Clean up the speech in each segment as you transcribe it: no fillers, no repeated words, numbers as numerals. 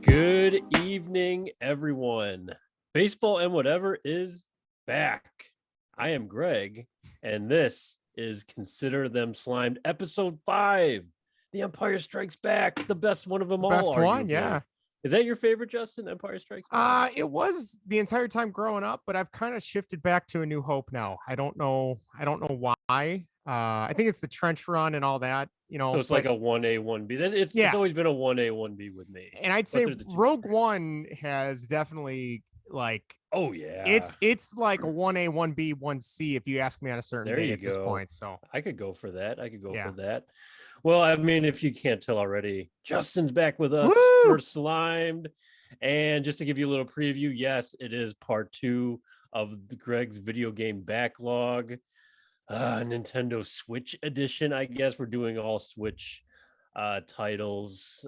Good evening, everyone. Baseball and Whatever is back. I am Greg, and this is Consider Them Slimed, Episode 5. The Empire Strikes Back, the best one of them all. Best one, arguably. yeah. Is that your favorite, Justin? Empire Strikes Back? It was the entire time growing up, but I've kind of shifted back to A New Hope now. I don't know why. I think it's the trench run and all that, So it's like a 1A, 1B. It's always been a 1A, 1B with me. And I'd say Rogue One has definitely oh yeah, it's like a 1A, 1B, 1C if you ask me on a certain date at this point. So I could go for that. For that. Well, I mean, if you can't tell already, Justin's back with us for Slimed. And just to give you a little preview, yes, it is part 2 of Greg's video game backlog. Nintendo Switch edition, I guess. We're doing all Switch titles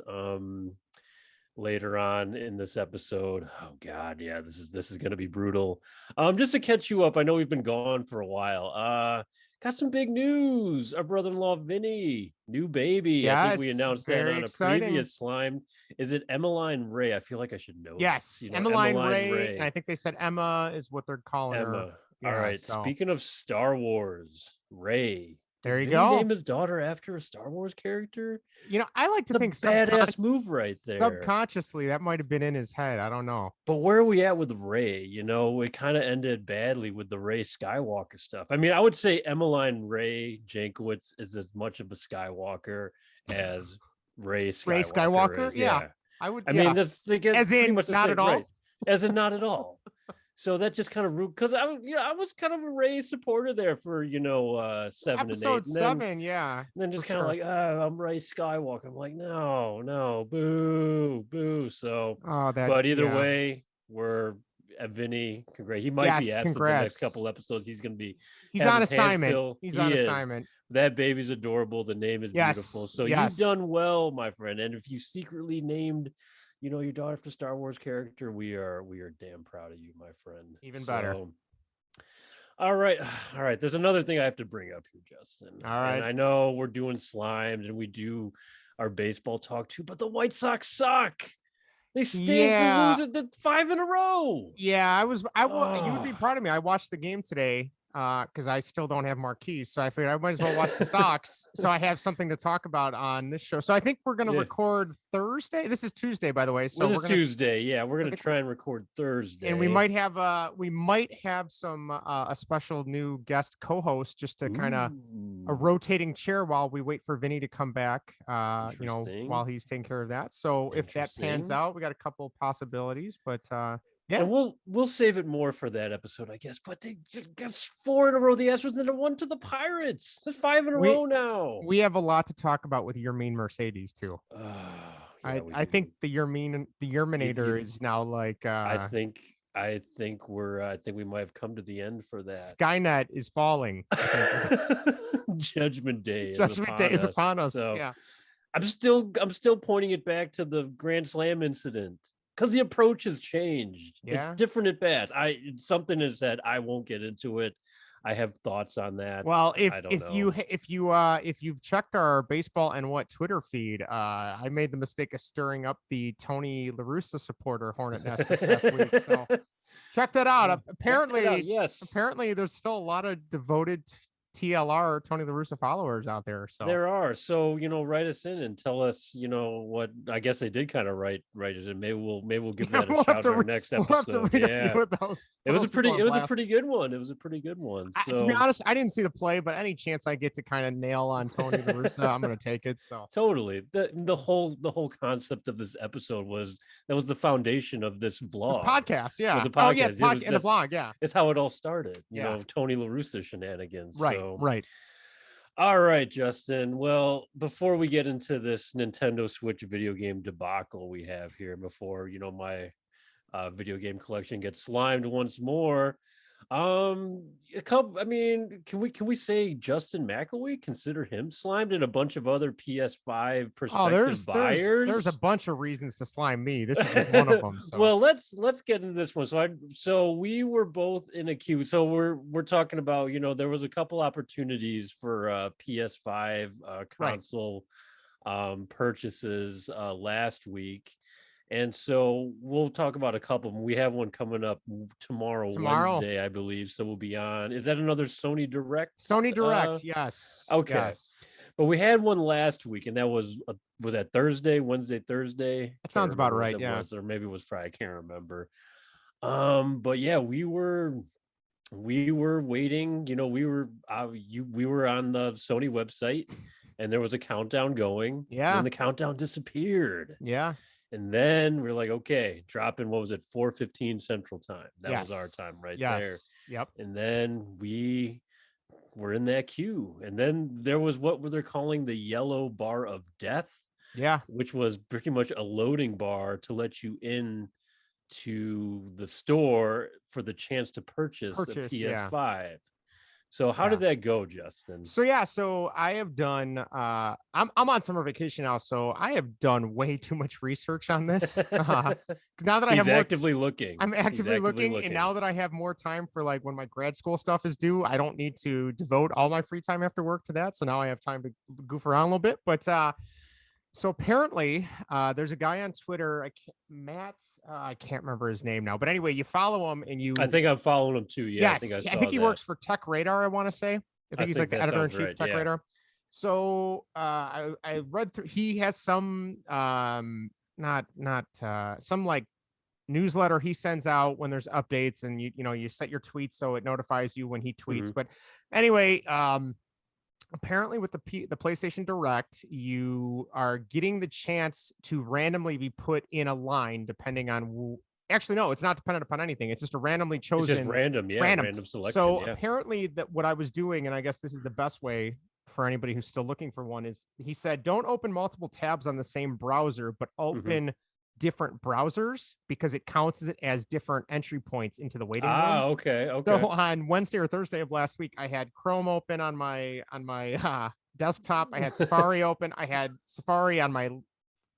later on in this episode. Oh god, yeah, this is gonna be brutal. Just to catch you up, I know we've been gone for a while. Got some big news. Our brother-in-law Vinny, new baby. Yes, I think we announced that on exciting. A previous Slime. Is it Emmeline Ray? I feel like I should know. Yes, this. Emmeline Ray. And I think they said Emma is what they're calling her. Yeah, all right. So. Speaking of Star Wars, Ray. There you go. Name his daughter after a Star Wars character. I like to think badass move right there. Subconsciously, that might have been in his head. I don't know. But where are we at with Ray? It kind of ended badly with the Ray Skywalker stuff. I mean, I would say Emmeline Ray Jankowicz is as much of a Skywalker as Ray Skywalker. Ray Skywalker, is. Yeah. I would. I mean, that's as in not at all. Right. As in not at all. So that just kind of rude because I was kind of a Ray supporter there for 7 Episode and 8. 7, yeah. And then just kind of like, I'm Ray Skywalker. I'm like, no, boo. So, but either way, we're at Vinny. Congrats. He might be absent the next couple episodes. He's going to be. He's on assignment. He's on assignment. That baby's adorable. The name is beautiful. So you've done well, my friend. And if you secretly named your daughter for Star Wars character, we are damn proud of you, my friend. Even better. All right. There's another thing I have to bring up here, Justin. All right. And I know we're doing Slimed and we do our baseball talk too, but the White Sox suck. They stink. They lose the 5 in a row. Yeah, you would be proud of me. I watched the game today. Because I still don't have marquees, so I figured I might as well watch the Sox, so I have something to talk about on this show. So I think we're going to record Thursday. This is Tuesday, by the way. So this is Tuesday. Yeah, we're going to try and record Thursday, and we might have some a special new guest co-host just to kind of a rotating chair while we wait for Vinny to come back. While he's taking care of that. So if that pans out, we got a couple possibilities, but. Yeah, and we'll save it more for that episode, I guess. But they got 4 in a row. The Astros and then 1 to the Pirates. That's 5 in a row now. We have a lot to talk about with your mean Mercedes too. I think the Yerminator is now like. I think we might have come to the end for that. Skynet is falling. Judgment Day is upon us. So yeah, I'm still pointing it back to the Grand Slam incident. Because the approach has changed. Yeah. It's different at bats. Something is said. I won't get into it. I have thoughts on that. Well, if you've checked our baseball and what Twitter feed, I made the mistake of stirring up the Tony La Russa supporter hornet nest this past week. So check that out. Apparently, there's still a lot of devoted TLR Tony La Russa followers out there. So there are. So write us in and tell us what. I guess they did kind of write us in. Maybe we'll give that a shout in our next episode. We'll have to read a few of those. It was a pretty good one. So. To be honest, I didn't see the play, but any chance I get to kind of nail on Tony La Russa, I'm going to take it. So totally. The whole concept of this episode was the foundation of this vlog. This podcast, yeah. The podcast. And the blog, yeah. It's how it all started. Tony La Russa shenanigans. Right. Right. All right, Justin. Well, before we get into this Nintendo Switch video game debacle we have here, before my video game collection gets slimed once more, can we say Justin McElwee, consider him slimed, and a bunch of other PS5 prospective buyers? There's a bunch of reasons to slime me. This is just one of them. So. Well, let's get into this one. So we were both in a queue. So we're talking about, there was a couple opportunities for PS5 console purchases last week. And so we'll talk about a couple of them. We have one coming up tomorrow, Wednesday, I believe. So we'll be on. Is that another Sony Direct? Sony Direct, yes. Okay. Yes. But we had one last week, and that was that Thursday, Wednesday, Thursday? That sounds about right, yeah. Or maybe it was Friday. I can't remember. But yeah, we were waiting. We were on the Sony website, and there was a countdown going. Yeah. And the countdown disappeared. Yeah. And then we're like, okay, drop in, what was it, 4:15 Central Time. That was our time right there. Yep. And then we were in that queue. And then there was what were they calling the yellow bar of death? Yeah. Which was pretty much a loading bar to let you in to the store for the chance to purchase a PS5. Yeah. So how did that go, Justin? So I have done I'm on summer vacation now, so I have done way too much research on this. Now that I have actively looking. I'm actively looking, and now that I have more time for like when my grad school stuff is due, I don't need to devote all my free time after work to that. So now I have time to goof around a little bit. But so apparently there's a guy on Twitter, I can't remember his name now, but anyway, you follow him and I think I'm following him too. Yeah, yes, I think he works for Tech Radar, I want to say. I think he's like the editor-in-chief of Tech Radar. So I read through, he has some some like newsletter he sends out when there's updates, and you set your tweets so it notifies you when he tweets. But anyway, apparently with the PlayStation Direct, you are getting the chance to randomly be put in a line depending on actually, no, it's not dependent upon anything. It's just a randomly chosen. It's just random, yeah, random selection. So apparently that what I was doing, and I guess this is the best way for anybody who's still looking for one, is he said, don't open multiple tabs on the same browser, but open different browsers because it counts it as different entry points into the waiting room. Okay. So on Wednesday or Thursday of last week, I had Chrome open on my desktop. I had Safari open. I had Safari on my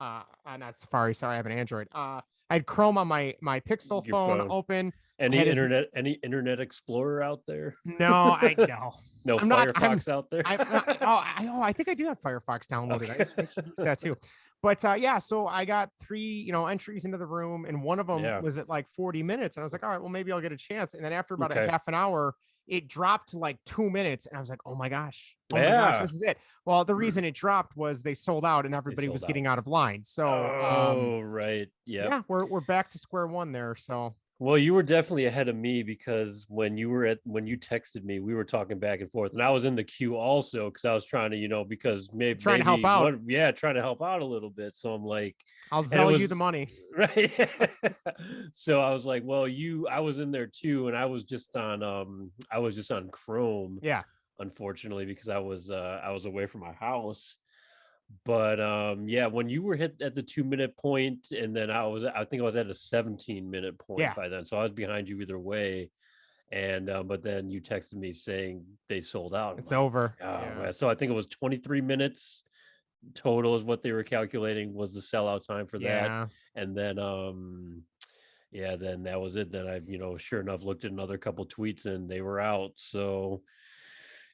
not Safari. Sorry, I have an Android. I had Chrome on my Pixel phone open. Any Internet Explorer out there? No, I know. No Firefox out there. I think I do have Firefox downloaded. Okay. I should use that too. But so I got 3, entries into the room, and one of them was at like 40 minutes. And I was like, all right, well, maybe I'll get a chance. And then after about a half an hour, it dropped to like 2 minutes. And I was like, oh my gosh, this is it. Well, the reason it dropped was they sold out and everybody was getting out of line. So, right. Yeah, we're back to square one there. So. Well, you were definitely ahead of me because when you texted me, we were talking back and forth, and I was in the queue also because I was trying to, because maybe trying to help out. Trying to help out a little bit. So I'm like, I'll sell you the money, right? So I was like, well, I was in there too, and I was just on Chrome. Yeah, unfortunately, because I was away from my house. But when you were hit at the 2-minute point, and then I think I was at a 17-minute point by then, so I was behind you either way. And but then you texted me saying they sold out. It's over. So I think it was 23 minutes total is what they were calculating was the sellout time for that. And then then that was it. Then I sure enough looked at another couple tweets and they were out. So.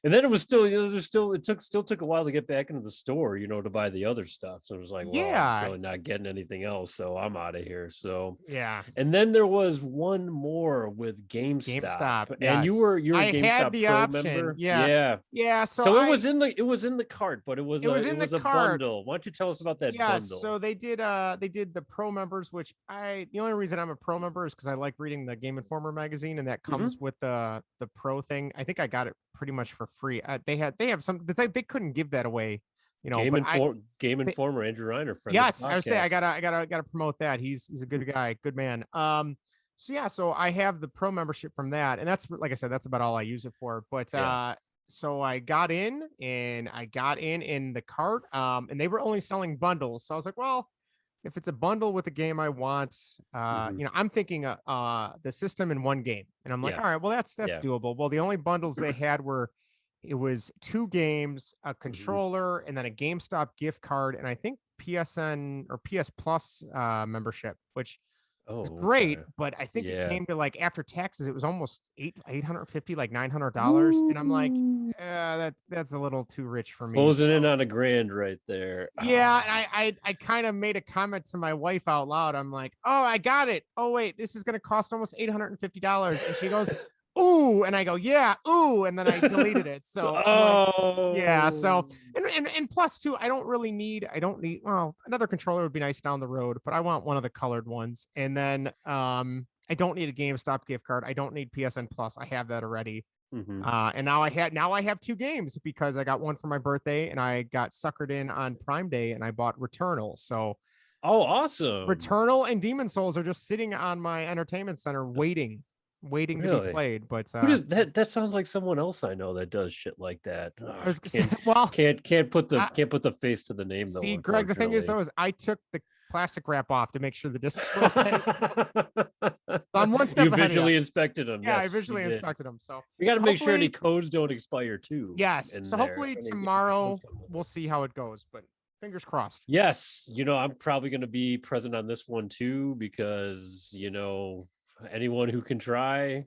And then it was still, it took a while to get back into the store, to buy the other stuff. So it was like, well, I'm really not getting anything else, so I'm out of here. So And then there was one more with GameStop. And you were a GameStop Pro member. Yeah. So it was in the cart, but it was a bundle. Why don't you tell us about that bundle? So they did the Pro members, which the only reason I'm a Pro member is because I like reading the Game Informer magazine, and that comes with the Pro thing. I think I got it pretty much for free. They have some. It's like they couldn't give that away, Game Informer, Andrew Reiner. Yes, I would say I gotta promote that. He's a good guy, good man. So I have the Pro membership from that, and that's, like I said, that's about all I use it for. But so I got in the cart, and they were only selling bundles. So I was like, well, if it's a bundle with a game I want, I'm thinking the system in one game. And I'm like, all right, well, that's doable. Well, the only bundles they had it was 2 games, a controller, and then a GameStop gift card, and I think PSN or PS Plus membership, which Oh, It's great, okay. but I think it Yeah. came to like after taxes, it was almost 850, like $900. And I'm like, Ooh. that's a little too rich for me. Closing in So on $1,000 right there. yeah, and Ah. I kind of made a comment to my wife out loud. I'm like, oh, I got it. Oh, wait, this is gonna cost almost $850. And she goes, ooh, and I go, yeah, ooh, and then I deleted it. So I'm like, yeah, so Oh. and plus too, I don't need well, another controller would be nice down the road, but I want one of the colored ones. And then I don't need a GameStop gift card. I don't need PSN Plus. I have that already. Mhm. And now I have two games because I got one for my birthday and I got suckered in on Prime Day and I bought Returnal. So Oh, awesome. Returnal and Demon Souls are just sitting on my entertainment center waiting to be Really? played. But Who does that? That sounds like someone else I know that does shit like that. I was Can't well, can't put the I, can't put the face to the name though, see, Greg, the thing is unfortunately. though, is I took the plastic wrap off to make sure the discs were okay. So I'm one You step ahead of you. visually inspected them. Yeah, I Yes, you visually did. inspected them. So We got to make sure any hopefully, codes don't expire too yes. in So there. hopefully I mean, if the codes tomorrow come with we'll it. see how it goes. But fingers crossed. Yes, I'm probably going to be present on this one too because anyone who can try,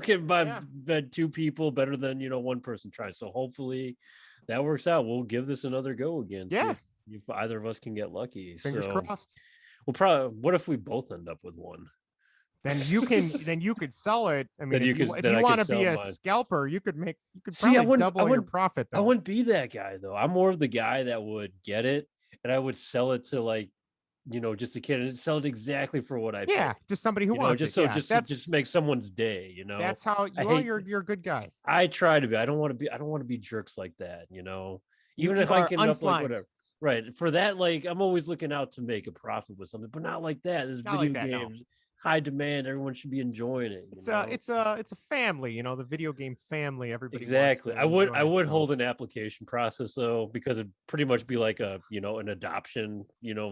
can buy Yeah. two people better than one person trying. So hopefully that works out. We'll give this another go again. See Yeah. if either of us can get lucky. Fingers So crossed. we'll probably. What if we both end up with one? Then you could sell it. I mean, Then if then you I could want to sell be a mine. scalper, you could See, probably double your profit I though. wouldn't be that guy though. I'm more of the guy that would get it and I would sell it to like, just a kid and sell it exactly for what I Yeah, paid. just somebody who wants Just it. so Yeah, just make someone's day. that's how I you are. hate You're a good guy. I try to be. I don't want to be jerks like that. Even You if I are can end up like unslimed. whatever. Right. For that, like I'm always looking out to make a profit with something, but not like that. There's Not like video that. No. games, high demand, everyone should be enjoying it. It's a family. The video game family. Everybody wants Exactly. to enjoy I it. would So hold an application process though, because it'd pretty much be like an adoption,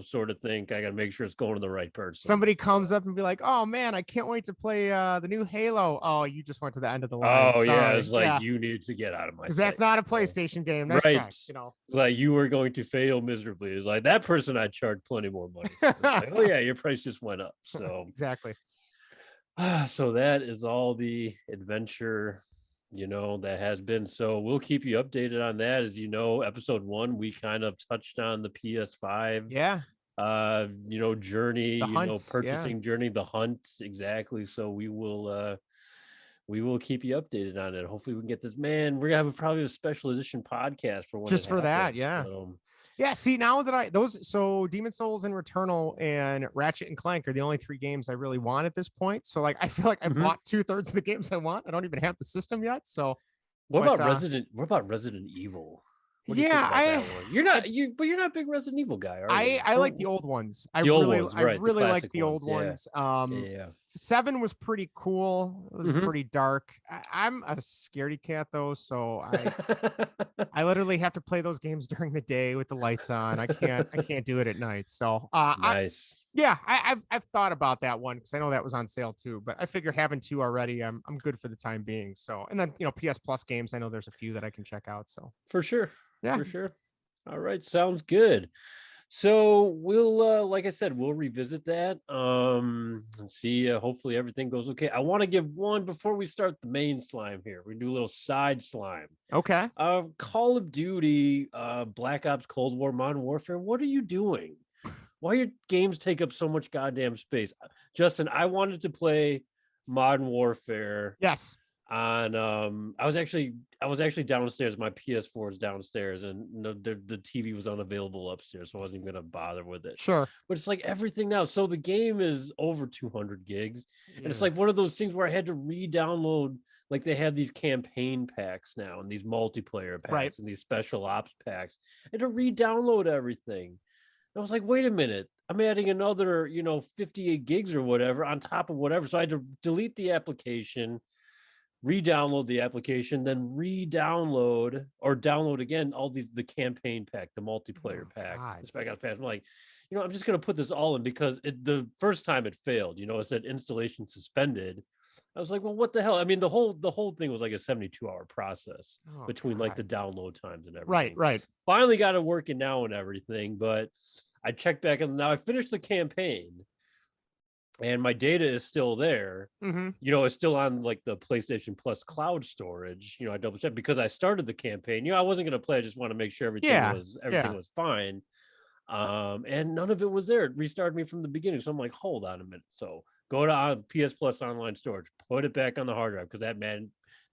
sort of thing. I gotta make sure it's going to the right person. somebody comes up and be like, "Oh man, I can't wait to play the new Halo." Oh, you just went to the end of the line. Oh yeah, Sorry. it's like Yeah, you need to get out of my because that's sight. not a PlayStation game. Nice Right. try. Like you were going to fail miserably. It's like that person I charge plenty more money for. It's like, oh yeah, your price just went up. So Exactly. so that is all the adventure that has been. So we'll keep you updated on that. As episode 1 we kind of touched on the PS5 Yeah. journey, The hunt. Yeah. purchasing journey, the hunt. Exactly. So we will keep you updated on it. Hopefully we can get this. Man, we're gonna have probably a special edition podcast for when it Just for that. happens. Yeah. So Yeah, see now that Demon Souls and Returnal and Ratchet and Clank are the only 3 games I really want at this point. So like I feel like I've bought 2/3 of the games I want. I don't even have the system yet. So what about Resident Evil? What do you think yeah, about that one? But you're not a big Resident Evil guy, are you? I like the old ones. The old ones, I right? The really like classic the old ones. ones. Yeah. 7 was pretty cool. It was Mhm. pretty dark. I'm a scaredy cat though, so I literally have to play those games during the day with the lights on. I can't do it at night. So Nice. I've thought about that one because I know that was on sale too. But I figure having 2 already, I'm good for the time being. So and then PS Plus games, I know there's a few that I can check out. So For sure. yeah, For sure. All right, sounds good. So we'll like I said, we'll revisit that. And see, hopefully everything goes okay. I want to give one before we start the main slime here. We do a little side slime. okay. Call of Duty, Black Ops Cold War, Modern Warfare. What are you doing? Why your games take up so much goddamn space? Justin, I wanted to play Modern Warfare Yes. on I was actually downstairs. My PS4 is downstairs and the TV was unavailable upstairs, so I wasn't even gonna bother with it. Sure. But it's like everything now. So the game is over 200 gigs. And it's Yeah. like one of those things where I had to re-download. Like they have these campaign packs now and these multiplayer packs Right. and these special ops packs, and to re-download everything. I was like, wait a minute, I'm adding another 58 gigs or whatever on top of whatever. So I had to delete the application, re-download the application, then re-download or download again all the campaign pack, the multiplayer pack, the Spec Ops pack. I'm like, I'm just gonna put this all in because the first time it failed. It said installation suspended. I was like, well, what the hell? I mean, the whole thing was like a 72-hour process between like the download times and everything. Right. Finally got it working now and everything, but I checked back and now I finished the campaign. and my data is still there. It's still on like the PlayStation Plus cloud storage. I double checked because I started the campaign. I wasn't going to play. I just want to make sure everything was fine. And none of it was there. It restarted me from the beginning. So I'm like, hold on a minute. So go to PS Plus online storage, put it back on the hard drive because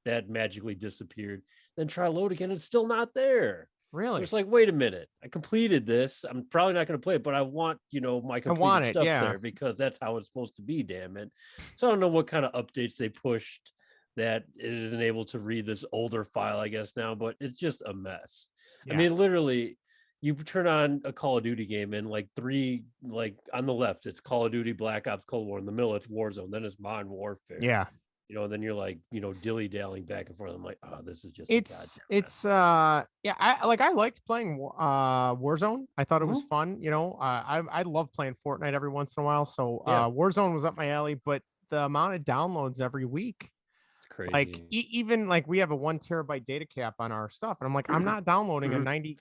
that magically disappeared. Then try load again. It's still not there. Really? It's like, wait a minute. I completed this. I'm probably not going to play it, but I want, my completed stuff there because that's how it's supposed to be, damn it. So I don't know what kind of updates they pushed that it isn't able to read this older file, I guess, now, but it's just a mess. Yeah. I mean, literally, you turn on a Call of Duty game and like on the left, it's Call of Duty, Black Ops, Cold War. In the middle, it's Warzone. Then it's Modern Warfare. Yeah. Then you're like, dilly-dallying back and forth. I'm like, oh, this is just I liked playing Warzone. I thought it was fun. I love playing Fortnite every once in a while. So Warzone was up my alley, but the amount of downloads every week, it's crazy. Like even like we have a 1 terabyte data cap on our stuff, and I'm like, I'm not downloading a 90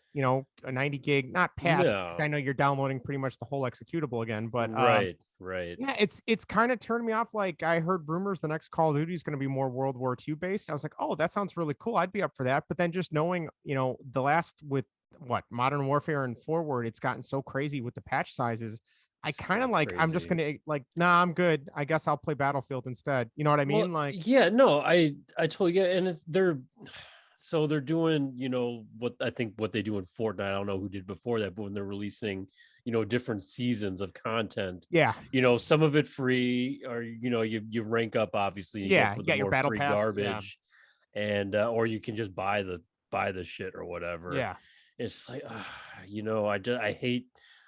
gig, not patched, because I know you're downloading pretty much the whole executable again, but right. Yeah, it's kind of turned me off. Like I heard rumors the next Call of Duty is going to be more World War II based. I was like, oh, that sounds really cool. I'd be up for that. But then just knowing, the last with Modern Warfare and Forward, it's gotten so crazy with the patch sizes. I kind of like, I'm just going to like, nah, I'm good. I guess I'll play Battlefield instead. You know what I mean? I totally get it. And they're doing, what they do in Fortnite. I don't know who did before that, but when they're releasing, different seasons of content. Yeah. Some of it free, or, you rank up, obviously. You get your battle pass, garbage. Yeah. And, or you can just buy the shit or whatever. Yeah. It's like,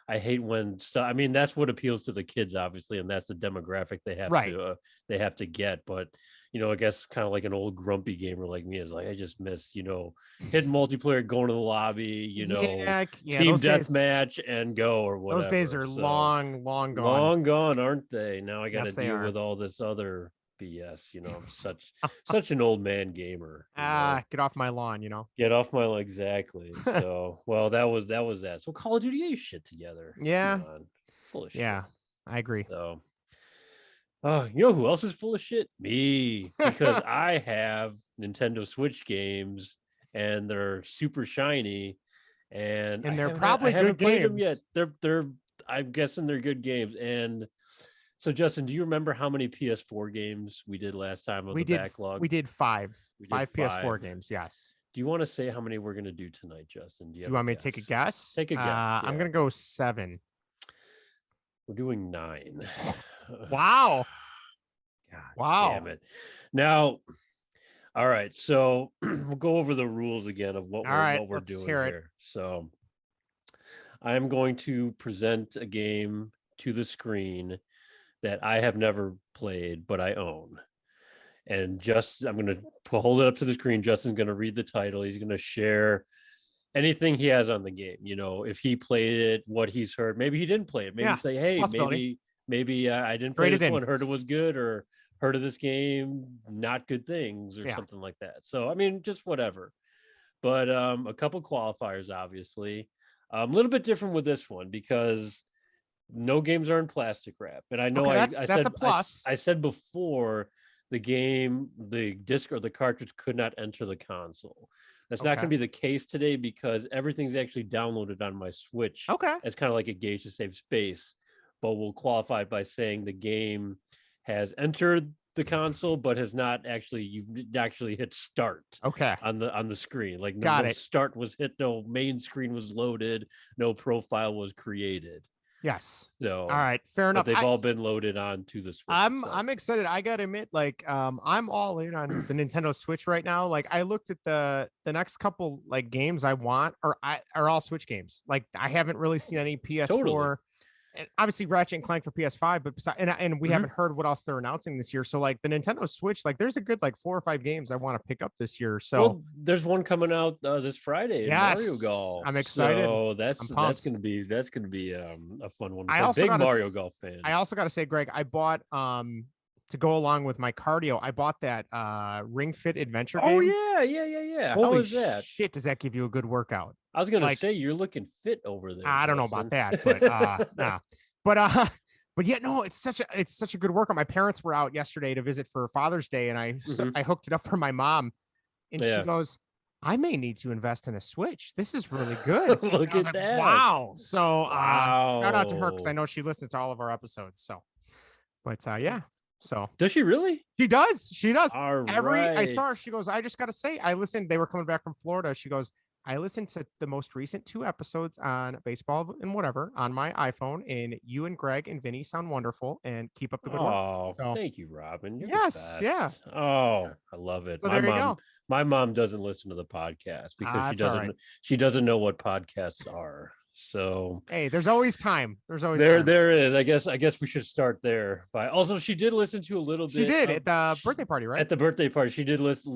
I hate when stuff. I mean, that's what appeals to the kids, obviously, and that's the demographic they have to get. But I guess kind of like an old grumpy gamer like me is like, I just miss hitting multiplayer, going to the lobby, team deathmatch, and go or whatever. Those days are long gone. Long gone, aren't they? Now I got to deal with all this other BS. I'm such an old man gamer. Get off my lawn. Get off my lawn, exactly. So, well, that was that. So Call of Duty shit together. Yeah, full of shit. Yeah, I agree. So, you know who else is full of shit? Me, because I have Nintendo Switch games and they're super shiny, and they're probably good games. Them yet. They're I'm guessing they're good games. And so, Justin, do you remember how many PS4 games we did last time of the backlog? We did five. Five PS4 games, yes. Do you want to say how many we're going to do tonight, Justin? Do you want me to take a guess? Take a guess. I'm going to go 7. We're doing 9. Wow. God damn it. Now, all right. So we'll go over the rules again of what we're doing here. So I'm going to present a game to the screen that I have never played, but I own. And I'm going to hold it up to the screen. Justin's going to read the title. He's going to share anything he has on the game. If he played it, what he's heard. Maybe he didn't play it. Maybe say, hey, maybe I didn't play this one, heard it was good, or heard of this game, not good things, or something like that. So, I mean, just whatever. But a couple qualifiers, obviously. A little bit different with this one because no games are in plastic wrap. And I know that's a plus. I said before the disc or the cartridge could not enter the console. That's not going to be the case today because everything's actually downloaded on my Switch. Okay. It's kind of like a gauge to save space, but we'll qualify it by saying the game has entered the console, but has not actually, you've actually hit start. Okay. On the screen. Like no start was hit, no main screen was loaded, no profile was created. Yes. So all right, fair enough. They've all been loaded onto the Switch. I'm excited. I gotta admit, like, I'm all in on the Nintendo Switch right now. Like, I looked at the next couple like games I want are all Switch games. Like, I haven't really seen any PS4. Totally. And obviously Ratchet and Clank for PS5, but and we haven't heard what else they're announcing this year. So like the Nintendo Switch, like there's a good like 4 or 5 games I want to pick up this year. So there's one coming out this Friday. Yes, Mario Golf. I'm excited. So that's gonna be a fun one. I'm a big Mario Golf fan. I also got to say, Greg, I bought to go along with my cardio, I bought that Ring Fit Adventure game. Oh yeah. Holy How is that? Shit, does that give you a good workout? I was gonna say you're looking fit over there. I don't know about that, but nah. But But yeah, no, it's such a good workout. My parents were out yesterday to visit for Father's Day, and I hooked it up for my mom, and she goes, I may need to invest in a Switch. This is really good. Look at that. Wow. So shout out to her, because I Wow. know she listens to all of our episodes. So, but yeah. So Does she really? she does. She does. All I saw her. right. She goes, I just gotta say, I listened. They were coming back from Florida. She goes, I listened to the most recent 2 episodes on baseball and whatever on my iPhone, and you and Greg and Vinny sound wonderful, and keep up the good work. Oh, So, thank you, Robin. You're yes, the yeah. best. Oh, I love it. So there you go. My mom doesn't listen to the podcast because she doesn't know what podcasts are. So hey, there's always time. There's always there time. there is. I guess we should start there. Also, she did listen to a little bit. She did at the birthday party, right? At the birthday party, she did listen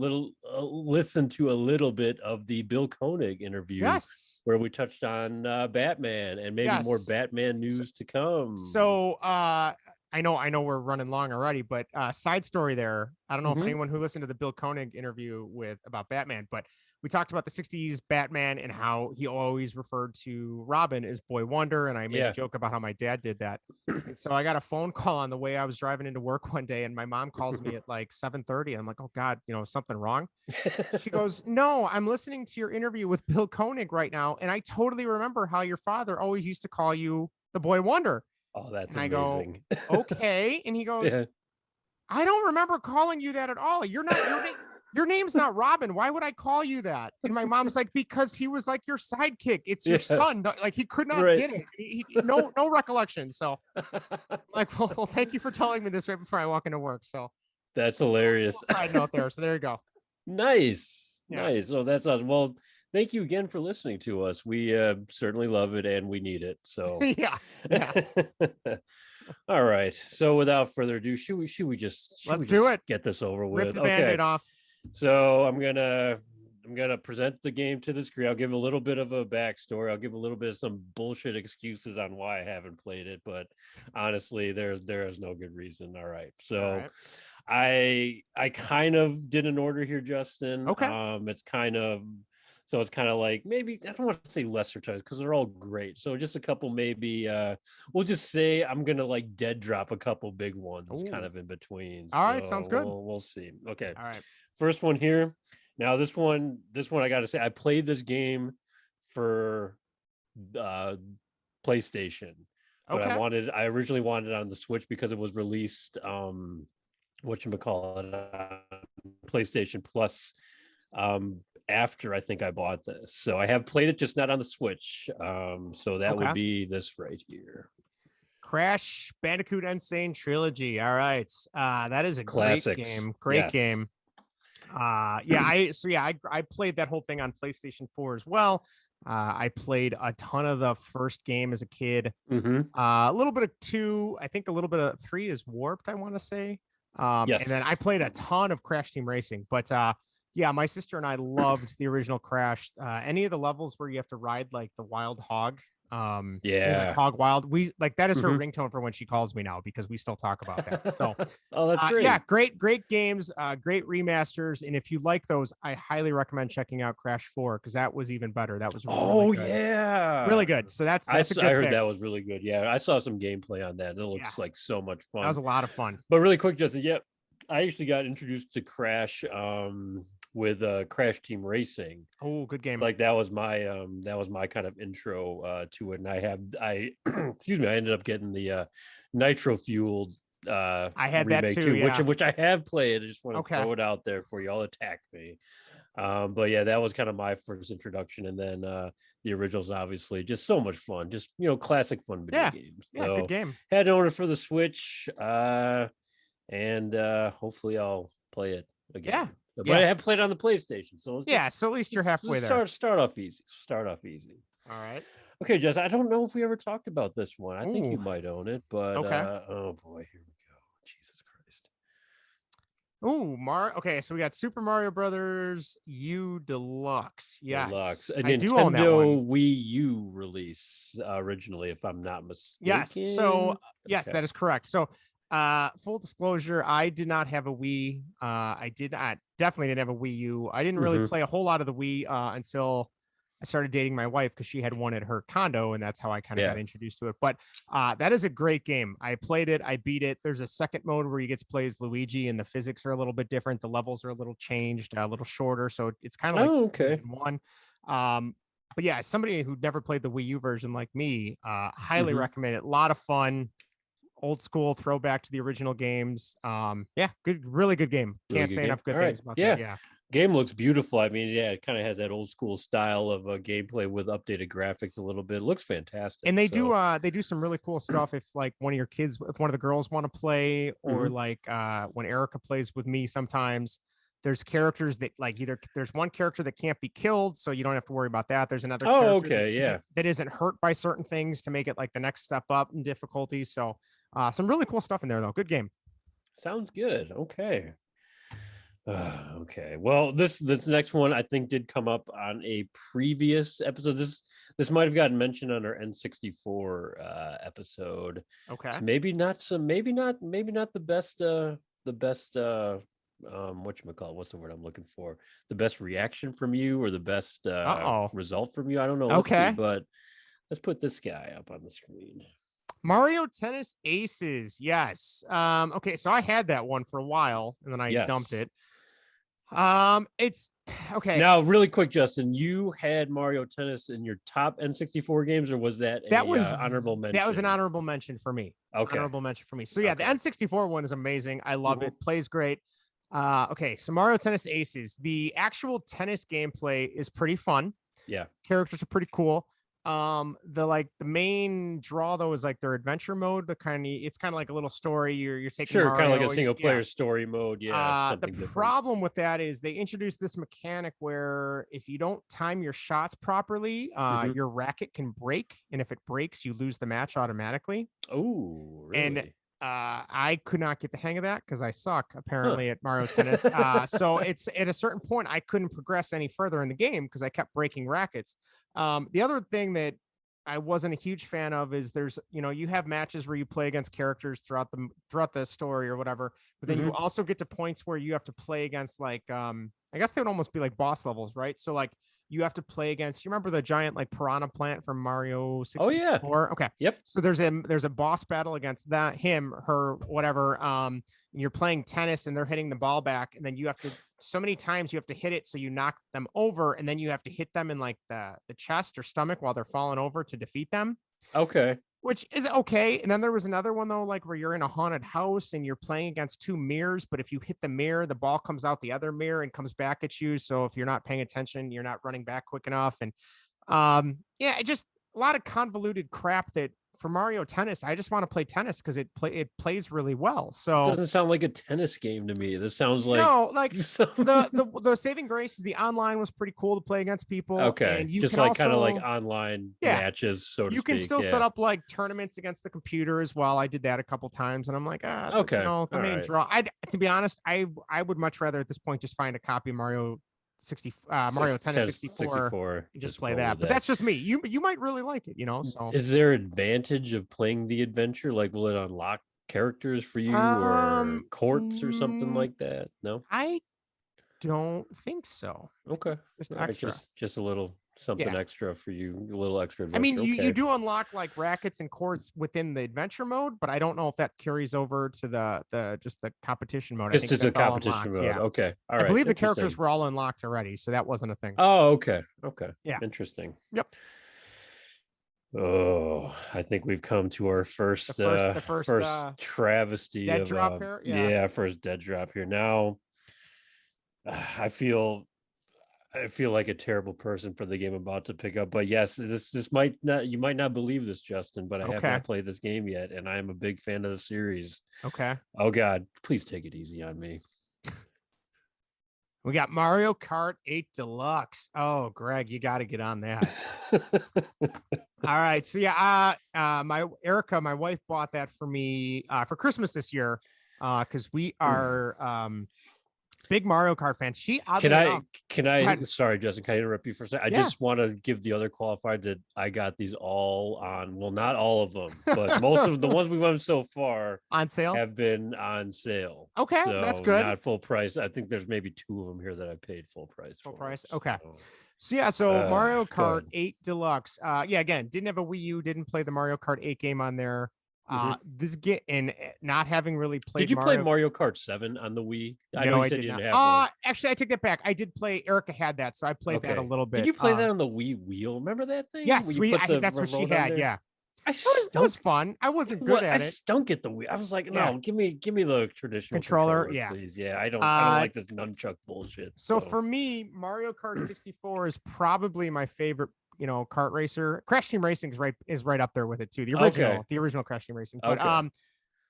to a little bit of the Bill Koenig interview. Yes. Where we touched on Batman and maybe more Batman news to come. So I know we're running long already, but side story there. I don't know if anyone who listened to the Bill Koenig interview about Batman, but we talked about the 60s Batman and how he always referred to Robin as Boy Wonder. And I made a joke about how my dad did that. And so I got a phone call on the way I was driving into work one day, and my mom calls me at like 7:30. And I'm like, oh God, something wrong. She goes, no, I'm listening to your interview with Bill Koenig right now. And I totally remember how your father always used to call you the Boy Wonder. Oh, that's and amazing. I go, okay. And he goes, I don't remember calling you that at all. Your name's not Robin. Why would I call you that? And my mom's like, because he was like your sidekick. It's your son. Like he could not get it. No recollection. So like, well, thank you for telling me this right before I walk into work. So that's hilarious. Side note there. So there you go. Nice. Oh, that's awesome. Well, thank you again for listening to us. We certainly love it and we need it. So yeah. All right. So without further ado, should we just get this over with? Rip the Band-Aid off. So I'm gonna present the game to the screen. I'll give a little bit of a backstory. I'll give a little bit of some bullshit excuses on why I haven't played it, but honestly, there is no good reason. All right. So I kind of did an order here, Justin. Okay. It's kind of like maybe I don't want to say lesser titles because they're all great. So just a couple maybe we'll just say I'm gonna like dead drop a couple big ones kind of in between. All right, sounds good. We'll see. Okay. All right. First one here. Now this one I gotta say I played this game for PlayStation. But I originally wanted it on the Switch because it was released whatchamacallit PlayStation Plus after I think I bought this. So I have played it, just not on the Switch. So that would be this right here. Crash Bandicoot Insane Trilogy. All right. That is a Classics. Great game. Great game. I played that whole thing on PlayStation 4 as well. I played a ton of the first game as a kid. A little bit of 2, I think a little bit of 3 is Warped, I want to say. And then I played a ton of Crash Team Racing, but my sister and I loved the original Crash. Any of the levels where you have to ride like the wild hog. Like Hog Wild. We like that is her ringtone for when she calls me now, because we still talk about that. So that's great. Yeah, great games, great remasters. And if you like those, I highly recommend checking out Crash 4, because that was even better. That was really good. Really good. So that's a good I heard pick. that was really good. Yeah, I saw some gameplay on that. It looks like so much fun. That was a lot of fun. But really quick, Justin, I actually got introduced to Crash with Crash Team Racing. Oh, good game. Like that was my kind of intro to it. And I excuse me, I ended up getting the nitro fueled I had that too, which I have played. I just want to throw it out there for y'all. Attack me. But yeah, that was kind of my first introduction, and then the originals obviously just so much fun, just classic fun video games. So good game. Had to order for the Switch, and hopefully I'll play it again. But I have played on the PlayStation, so so at least you're halfway there. Start off easy. All right. Okay, Jess, I don't know if we ever talked about this one. I think you might own it, but oh boy, here we go. Jesus Christ. Okay, so we got Super Mario Brothers U Deluxe. Yes. Deluxe. A I do own that one. Nintendo Wii U release originally, if I'm not mistaken. Yes. So that is correct. So full disclosure, I did not have a Wii. I definitely didn't have a Wii U. I didn't really play a whole lot of the Wii until I started dating my wife because she had one at her condo, and that's how I kind of Yeah. got introduced to it. But that is a great game. I played it, I beat it. There's a second mode where you get to play as Luigi, and the physics are a little bit different. The levels are a little changed, a little shorter, so it's kind of like okay. one. But yeah, somebody who never played the Wii U version like me, highly recommend it. A lot of fun, old school throwback to the original games. Yeah, good, really good game. Can't say enough good things about that. Yeah. Game looks beautiful. I mean, yeah, it kind of has that old school style of gameplay with updated graphics a little bit. It looks fantastic. And they do some really cool stuff if like one of your kids, if one of the girls want to play, or like when Erica plays with me sometimes, there's characters that like either there's one character that can't be killed, so you don't have to worry about that. There's another character that isn't hurt by certain things to make it like the next step up in difficulty. So some really cool stuff in there though. Good game. Sounds good. Okay. Okay. Well, this next one I think did come up on a previous episode. This might have gotten mentioned on our N64 episode. Okay. So maybe not the best whatchamacallit, what's the word I'm looking for? The best reaction from you or the best result from you. I don't know. Let's see, but let's put this guy up on the screen. Mario Tennis Aces. Yes. Okay, so I had that one for a while and then I dumped it. It's okay. Now, really quick, Justin, you had Mario Tennis in your top N64 games, or was that was honorable mention? That was an honorable mention for me. Okay. Honorable mention for me. So yeah, the N64 one is amazing. I love it. Plays great. Okay, so Mario Tennis Aces. The actual tennis gameplay is pretty fun. Yeah. Characters are pretty cool. The main draw though is like their adventure mode. It's kind of like a little story. You're taking kind of like a single player story mode. Yeah. The problem with that is they introduced this mechanic where if you don't time your shots properly, your racket can break, and if it breaks, you lose the match automatically. Oh, really? And I could not get the hang of that because I suck apparently at Mario Tennis. So it's at a certain point I couldn't progress any further in the game because I kept breaking rackets. The other thing that I wasn't a huge fan of is there's, you have matches where you play against characters throughout the story or whatever, but then you also get to points where you have to play against like, I guess they would almost be like boss levels, right? So like you have to play against, you remember the giant like piranha plant from Mario 64? Oh yeah. Okay. Yep. So there's a boss battle against him, her, whatever. And you're playing tennis and they're hitting the ball back, and then you have to, so many times you have to hit it so you knock them over, and then you have to hit them in like the chest or stomach while they're falling over to defeat them. Okay. Which is okay. And then there was another one though, like where you're in a haunted house and you're playing against two mirrors, but if you hit the mirror, the ball comes out the other mirror and comes back at you. So if you're not paying attention, you're not running back quick enough. And just a lot of convoluted crap that for Mario Tennis, I just want to play tennis because it plays really well. So this doesn't sound like a tennis game to me. This sounds like the saving grace is the online was pretty cool to play against people. Okay, and you just can like also, kind of like online matches, so to speak. You can still set up like tournaments against the computer as well. I did that a couple times, and I'm like, okay, the main draw. To be honest, I would much rather at this point just find a copy of Mario Tennis 64 and just play that. But that's just me. You might really like it, so is there advantage of playing the adventure? Like, will it unlock characters for you or courts or something like that? No, I don't think so. Okay, just extra. Just a little something extra for you, a little extra adventure. I mean, you do unlock like rackets and courts within the adventure mode, but I don't know if that carries over to the competition mode. Just a competition mode. Yeah. Okay. All right. I believe the characters were all unlocked already, so that wasn't a thing. Oh, okay. Yeah. Interesting. Yep. Oh, I think we've come to our first travesty dead of drop here. First dead drop here. Now, I feel like a terrible person for the game I'm about to pick up, but yes, this might not, you might not believe this, Justin, but I have not played this game yet, and I am a big fan of the series. Okay. Oh God, please take it easy on me. We got Mario Kart 8 Deluxe. Oh, Greg, you got to get on that. All right. So Erica, my wife, bought that for me for Christmas this year because we are big Mario Kart fans. Can I sorry, Justin, can I interrupt you for a second? I just want to give the other qualifier that I got these all on, well, not all of them, but most of the ones we've done so far on sale have been on sale. Okay, so that's good. Not full price. I think there's maybe two of them here that I paid full price. Full price. Okay. So Mario Go Kart ahead. 8 Deluxe. Again, didn't have a Wii U, didn't play the Mario Kart 8 game on there. Mhm. This get and not having really Did played you play Mario. Mario Kart 7 on the Wii? I know No, you I said did you not. didn't have one. Actually, I take that back. I did play. Erica had that, so I played that a Okay. little Did bit. you play that on the Wii wheel? Remember that thing where Yes, you put I think the that's what she remote on had. there? Yeah, I that was stunk. fun. I wasn't good What I at it. stunk at the Wii. I was like, Yeah, no, give me the traditional controller. controller, Yeah. please. Yeah, I don't Uh, like this nunchuck bullshit. so So for me, Mario Kart 64 is probably my favorite. Kart racer. Crash Team Racing is right up there with it too. okay. The original Crash Team Racing. But Okay.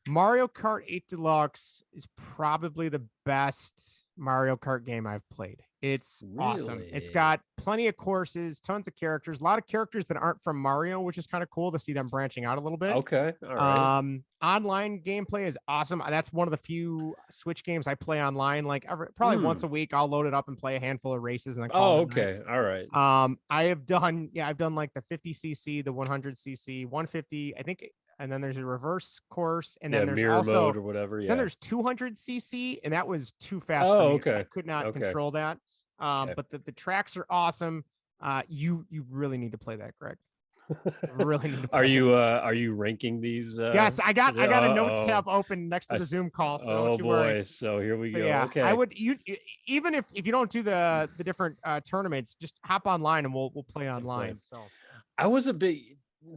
Mario Kart 8 Deluxe is probably the best Mario Kart game I've played. It's awesome. It's Really? got plenty of courses, tons of characters, a lot of characters that aren't from Mario, which is kind of cool to see them branching out a little bit. Okay. All right. Online gameplay is awesome. That's one of the few Switch games I play online. Like probably once a week, I'll load it up and play a handful of races and then call Oh, it a night. okay. All right. I've done like the 50cc, the 100cc, 150, I think, and then there's a reverse course, and Yeah, then there's mirror also mode or whatever. then Yeah. there's 200cc, and that was too fast for Oh, me. I okay. could not Okay. control that. Okay. But the tracks are awesome. You really need to play that, Greg. Really need to play it. Are you ranking these Yes, I got a notes uh-oh. tab open next to the Zoom call, so don't Oh you worry. boy. So here we So go. yeah, Okay. I would even if you don't do the different tournaments, just hop online and we'll play online. So I was a bit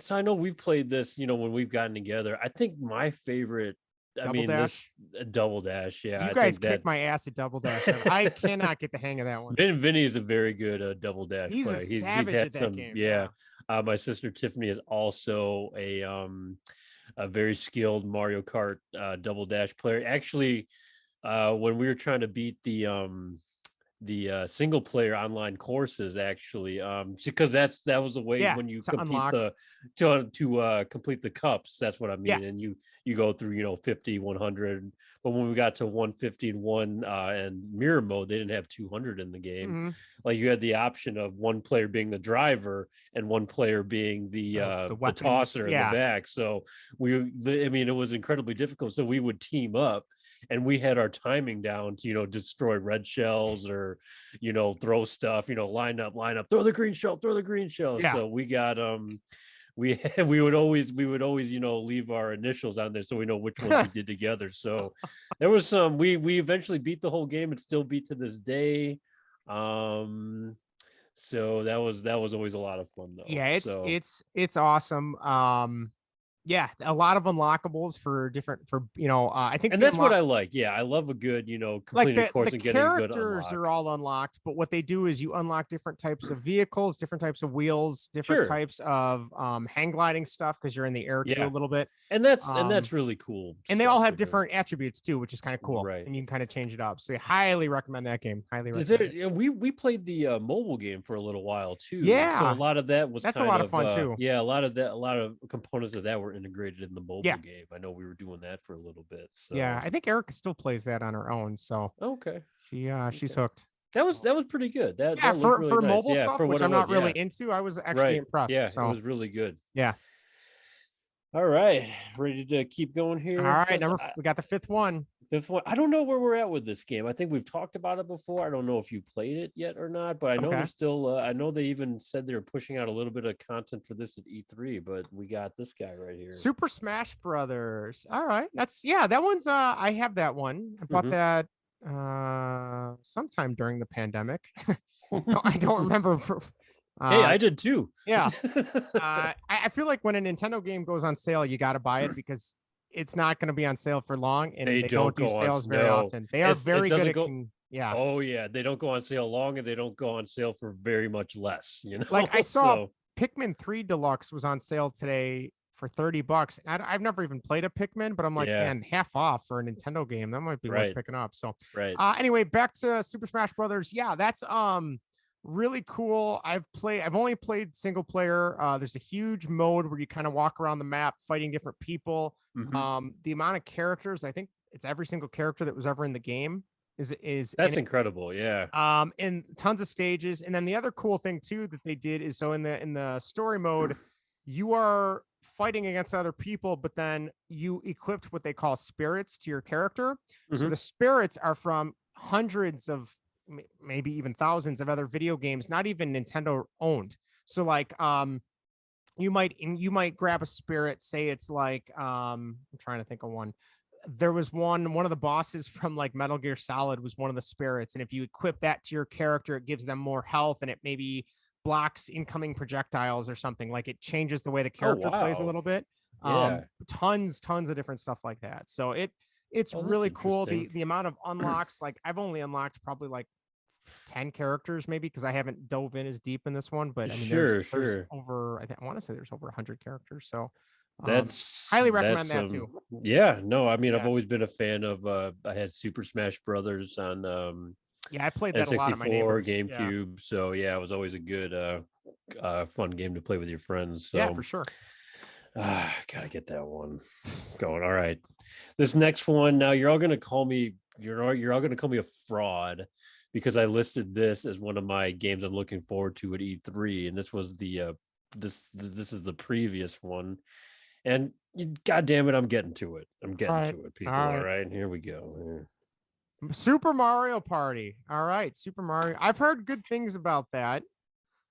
so I know we've played this, when we've gotten together. I think my favorite, Double Dash. Double Dash, yeah, You I guys think that kicked my ass at Double Dash. I cannot get the hang of that one. Vinny is a very good Double Dash He's a player. He's savage had at that some, game. yeah. My sister Tiffany is also a very skilled Mario Kart Double Dash player. Actually, when we were trying to beat the single player online courses, actually, because that was the way Yeah, when you to complete unlock. to complete the cups, that's what I Yeah. mean. And you go through 50, 100, but when we got to 150 and one and mirror mode, they didn't have 200 in the game. Mhm. Like you had the option of one player being the driver and one player being the weapons, tosser in the yeah. back. So it was incredibly difficult, so we would team up and we had our timing down to destroy red shells or throw stuff, line up, throw the green shell, Yeah. so we got we would always leave our initials on there so we know which ones we did together. So there was some, we eventually beat the whole game and still beat to this day. So that was always a lot of fun though. Yeah, So it's awesome. Yeah, a lot of unlockables for different I think and that's what I like. Yeah, I love a good, like completing a course the and getting good characters unlock. are all unlocked, but what they do is you unlock different types of vehicles, different types of wheels, different Sure. types of hang gliding stuff because you're in the air too Yeah. a little bit. And that's really cool. And they all have they're doing. different attributes too, which is kind of cool. Right. And you can kind of change it up. So I highly recommend that game. Highly Is recommend there, we played the mobile game for a little while too. Yeah. So a lot of that was That's a kind lot of fun too. Yeah, a lot of components of that were integrated in the mobile Yeah. game. I know we were doing that for a little bit. So Yeah, I think Erica still plays that on her own. So okay. She's hooked. That was pretty good. That Yeah, that for looked really nice. mobile Yeah, stuff, for which what I'm it not was, really yeah. into, I was actually Right. impressed. Yeah, So it was really good. yeah. All right, ready to keep going here. All right, we got the fifth one. Fifth one. I don't know where we're at with this game. I think we've talked about it before. I don't know if you played it yet or not, but I know Okay. there's still. I know they even said they were pushing out a little bit of content for this at E3, but we got this guy right here. Super Smash Brothers. All right, that one's. I have that one. I bought that sometime during the pandemic. I don't remember. Hey, I did too. Yeah. I feel like when a Nintendo game goes on sale, you got to buy it because it's not going to be on sale for long, and they don't do sales very often. They are very good at yeah. Oh yeah, they don't go on sale long, and they don't go on sale for very much less. Like I saw Pikmin 3 Deluxe was on sale today for $30. I've never even played a Pikmin, but I'm like, man, half off for a Nintendo game. That might be worth picking up. So anyway, back to Super Smash Brothers. Yeah, that's really cool. I've only played single player. There's a huge mode where you kind of walk around the map fighting different people. The amount of characters, I think it's every single character that was ever in the game is that's incredible. Yeah. And tons of stages. And then the other cool thing too that they did is so in the story mode, you are fighting against other people, but then you equipped what they call spirits to your character. So the spirits are from hundreds of maybe even thousands of other video games, not even Nintendo owned. So like, you might grab a spirit, say it's like, I'm trying to think of one. There was one of the bosses from like Metal Gear Solid was one of the spirits. And if you equip that to your character, it gives them more health and it maybe blocks incoming projectiles or something. Like it changes the way the character plays a little bit. Yeah. Tons of different stuff like that. So it's really cool. The amount of unlocks, like I've only unlocked probably like 10 characters maybe because I haven't dove in as deep in this one, but I mean there's over, I want to say there's over 100 characters. So that's highly recommend that too. Yeah, no, I mean I've always been a fan of I had Super Smash Brothers on I played that a lot of my neighbors. GameCube. So yeah, it was always a good fun game to play with your friends. So yeah, for sure. Gotta get that one going. All right, this next one, now you're all gonna call me a fraud because I listed this as one of my games I'm looking forward to at E3, and this was the this is the previous one. And God damn it, I'm getting to it. To it, people. All right, here we go. Super Mario Party. All right, Super Mario. I've heard good things about that.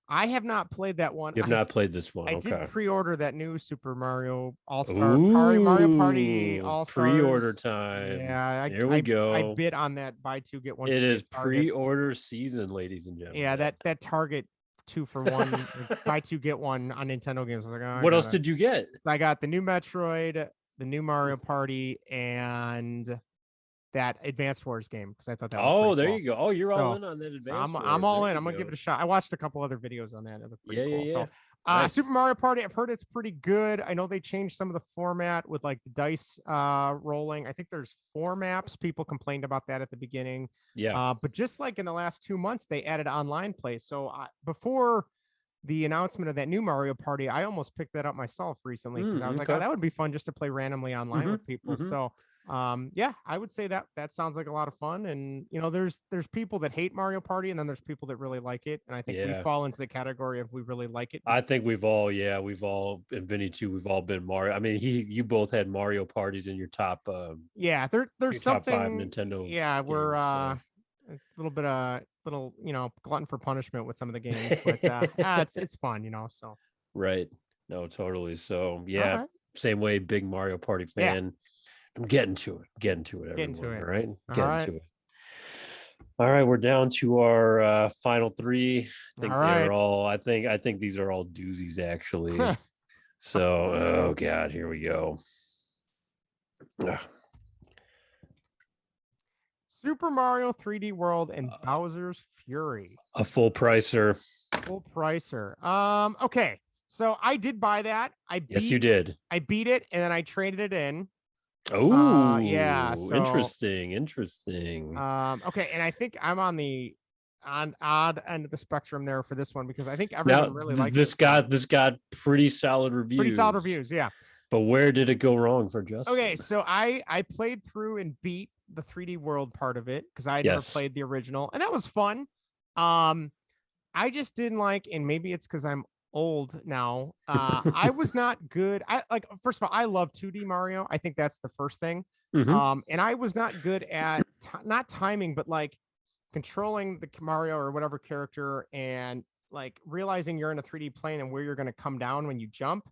I have not played that one. You have not played this one. I did pre-order that new Super Mario All-Star Mario Party All-Stars. Pre-order time. Yeah, here we go. I bid on that buy two get one. It is pre-order season, ladies and gentlemen. Yeah, that Target 2-for-1 buy two get one on Nintendo games. I was like, what else did you get? I got the new Metroid, the new Mario Party, and that Advanced Wars game because I thought that was there cool. you go. Oh, you're all in on that Advanced Wars. I'm all in. I'm gonna give it a shot. I watched a couple other videos on that. It was pretty cool. Yeah. So nice. Super Mario Party, I've heard it's pretty good. I know they changed some of the format with like the dice rolling. I think there's 4 maps. People complained about that at the beginning. Yeah. But just like in the last 2 months, they added online play. So before the announcement of that new Mario Party, I almost picked that up myself recently because I was like, oh, that would be fun just to play randomly online with people. So yeah, I would say that sounds like a lot of fun. And you know, there's people that hate Mario Party and then there's people that really like it. And I think we fall into the category of we really like it. I think we've all, and Vinny too, we've all been Mario. I mean, you both had Mario parties in your top there's something top 5 Nintendo. Yeah, we're a little bit you know, glutton for punishment with some of the games, but it's fun, you know. So right. No, totally. So yeah, same way, big Mario Party fan. Yeah. I'm getting to it. All right. To it. All right, we're down to our final 3. I think they're all. I think these are all doozies actually. So, oh god, here we go. Super Mario 3D World and Bowser's Fury. A full pricer. Okay, so I did buy that. Yes, you did. I beat it and then I traded it in. Oh, yeah. So, interesting. Okay, and I think I'm on the odd end of the spectrum there for this one because I think everyone really likes this. This got pretty solid reviews. Yeah. But where did it go wrong for Justin? Okay, so I played through and beat the 3D World part of it because I never played the original, and that was fun. I just didn't like, and maybe it's because I'm old now. I was not good. First of all, I love 2D Mario. I think that's the first thing. And I was not good at not timing, but like controlling the Mario or whatever character and like realizing you're in a 3D plane and where you're going to come down when you jump.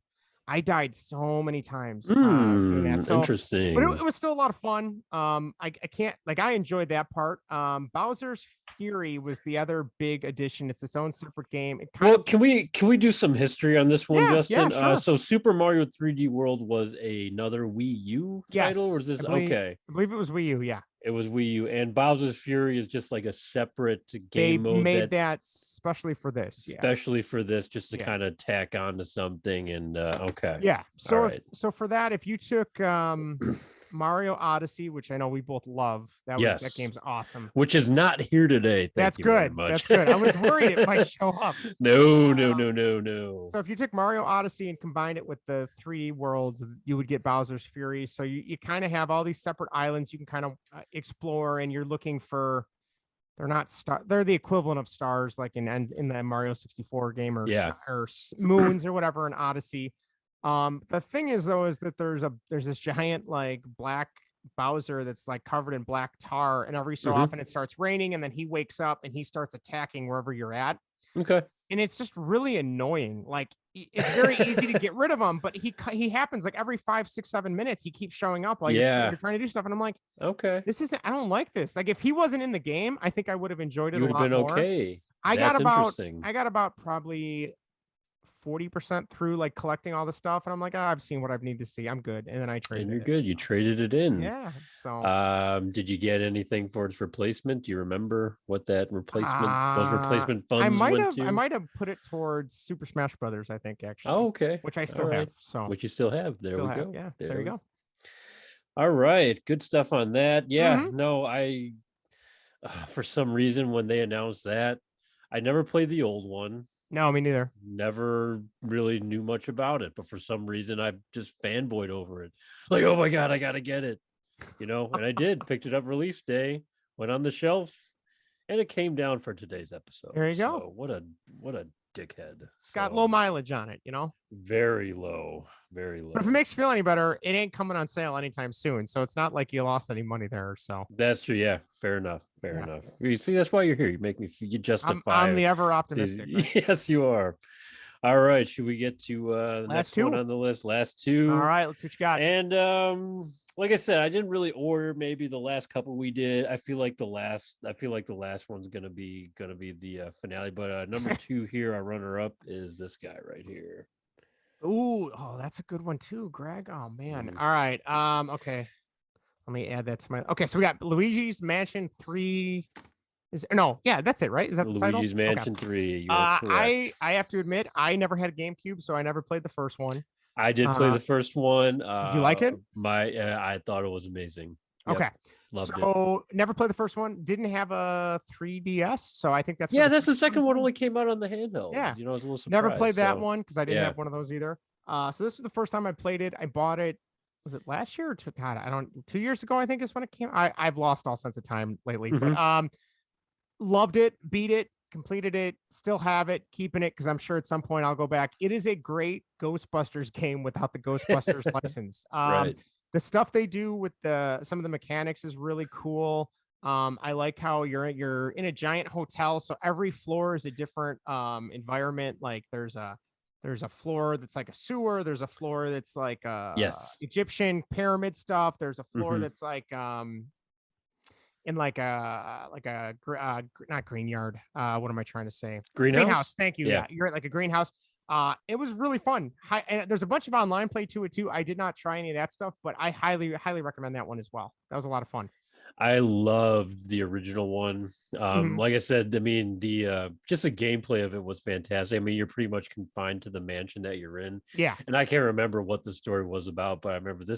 I died so many times. Doing that. So, interesting. But it was still a lot of fun. I can't, like, I enjoyed that part. Bowser's Fury was the other big addition. It's its own separate game. Can we do some history on this one, Justin? Yeah, sure. So Super Mario 3D World was another Wii U title, or is this okay? I believe it was Wii U. Yeah. It was Wii U, and Bowser's Fury is just like a separate game mode. They made that especially for this. Yeah. Especially for this, just to kind of tack on to something. And okay. Yeah. So so for that, if you took Mario Odyssey, which I know we both love, that game's awesome. Which is not here today. That's good. That's good. I was worried it might show up. No. So if you took Mario Odyssey and combined it with the 3 worlds, you would get Bowser's Fury. So you kind of have all these separate islands you can kind of explore, and you're looking for. They're the equivalent of stars, like in the Mario 64 game, or moons or whatever in Odyssey. The thing is though, is that there's this giant like black Bowser that's like covered in black tar, and every so often it starts raining, and then he wakes up and he starts attacking wherever you're at. Okay. And it's just really annoying. Like it's very easy to get rid of him, but he happens like every 5, 6, 7 minutes. He keeps showing up while you're trying to do stuff, and I'm like, okay, this isn't. I don't like this. Like if he wasn't in the game, I think I would have enjoyed it you a would have lot been more. okay. I That's interesting. got about probably 40% through like collecting all the stuff, and I'm like, I've seen what I need to see. I'm good. And then I traded. And you're good. You traded it in. Yeah. So did you get anything for its replacement? Do you remember what that replacement those replacement funds I might have put it towards Super Smash Brothers, I think, actually. Oh, okay. Which I still have. So which you still have. There we go. Yeah, there you go. All right. Good stuff on that. Yeah. No, I for some reason when they announced that, I never played the old one. No, me neither. Never really knew much about it, but for some reason I just fanboyed over it. Like, oh my God, I gotta get it. And I did. Picked it up release day, went on the shelf, and it came down for today's episode. There you go. What a dickhead. It's got low mileage on it, Very low. Very low. But if it makes you feel any better, it ain't coming on sale anytime soon. So it's not like you lost any money there. So that's true. Yeah. Fair enough. You see, that's why you're here. You make me you justify. I'm the ever optimistic. Right? Yes, you are. All right. Should we get to the next one on the list? Last two. All right. Let's see what you got. And like I said, I didn't really order maybe the last couple we did. I feel like the last one's gonna be the finale. But number 2 here, our runner up is this guy right here. Ooh, that's a good one too, Greg. Oh man. All right. Okay. Let me add that to my. Okay, so we got Luigi's Mansion 3. That's it, right? Is that the title? Luigi's Mansion 3. You're correct. I have to admit, I never had a GameCube, so I never played the first one. I did play the first one. Did you like it? I thought it was amazing. Yep. Okay. Loved it. Never played the first one. Didn't have a 3DS, so I think that's that's the second one only came out on the handheld. Yeah, I was a little surprised. Never played that one because I didn't have one of those either. So this was the first time I played it. I bought it. Was it last year or 2 years ago? I think is when it came. I've lost all sense of time lately, but loved it, beat it, completed it, still have it, keeping it because I'm sure at some point I'll go back. It is a great Ghostbusters game without the Ghostbusters license. Right. The stuff they do with some of the mechanics is really cool. I like how you're in a giant hotel, so every floor is a different environment. Like there's a floor that's like a sewer. There's a floor that's like Egyptian pyramid stuff. There's a floor that's like in like a not green yard. What am I trying to say? Greenhouse. Thank you. Yeah, you're at like a greenhouse. It was really fun. And there's a bunch of online play to it too. I did not try any of that stuff, but I highly recommend that one as well. That was a lot of fun. I loved the original one. Like I said, I mean, the just the gameplay of it was fantastic. I mean, you're pretty much confined to the mansion that you're in. Yeah. And I can't remember what the story was about, but I remember I